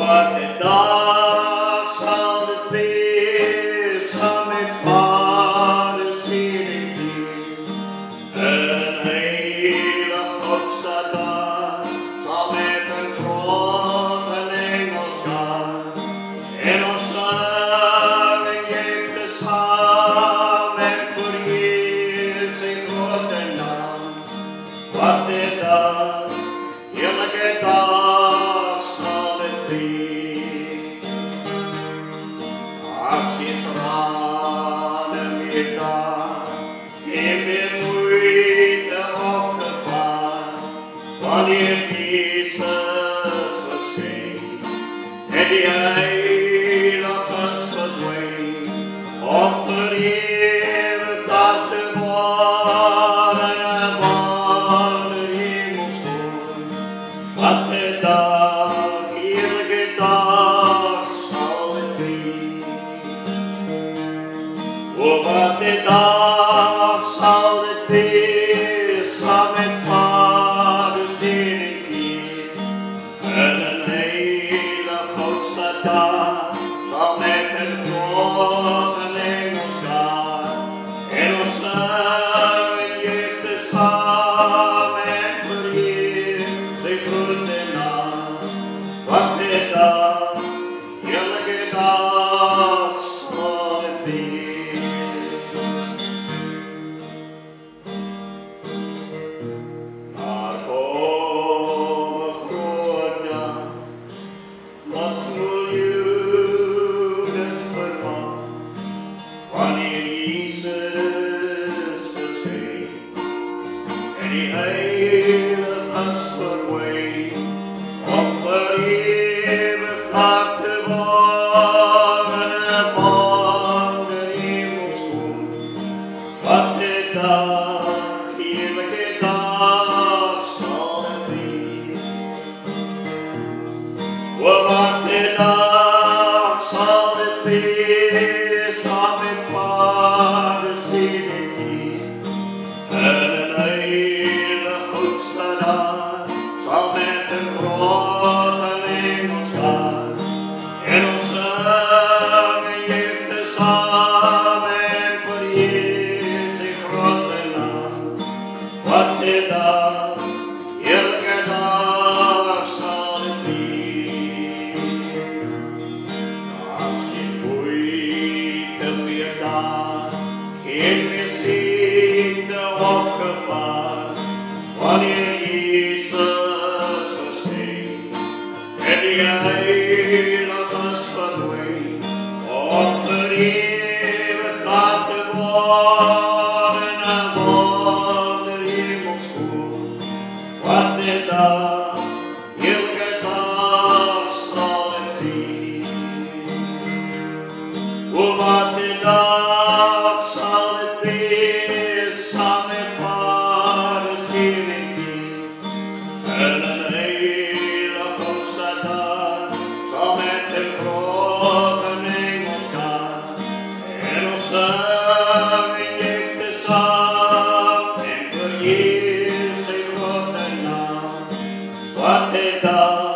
Wat de dag zal het weer gaan met vader zien ik hier. Een hele grootste dag zal met een grote engels gaan. En ons samen jeugd samen en verheert zijn grote naam. Wat de dag, heerlijke dag zal het weer. Als die tranen weer daar, geen meer moeite of gevaar, wanneer Jezus verscheen en die heiliges verdween, om vereeuwigd daar te worden van de hemelschoon. Wat de dag, heerlijke dag zal het weer. O, wat de dag zal het weer, samen met vader zin ik hier. En een hele grootste dag zal met een grote engels gaan. En ons samen jeugd samen en verheer de grote naam. Wat de dag, heerlijke dag zal het weer. Maar kom groot dag, wat miljoenen verwacht, wanneer Jezus verscheen en die heiliges verdween, om vereeuwigd daar te worden van de hemelschoon. Wat de dag, heerlijke dag zal het weer. O, wat de dag zal het weer, samen met vader zin ik hier. En een hele grootste dag zal met een grote engels gaan. En ons samen jeugd samen en verheert zijn grote naam. Wat de dag, heerlijke dag zal het weer. Als je moeite weer daar, geen meer ziekte of gevaar, wanneer Jezus verscheen en die heiliges verdween, om vereeuwigd daar te worden van de hemelschoon. Wat de dag, heerlijke dag zal het weer. O, wat de dag zal het weer, samen met vader zin ik hier. En een hele grootste dag zal met een grote engels gaan. En ons samen jeugd samen en verheert zijn grote naam. Wat de dag,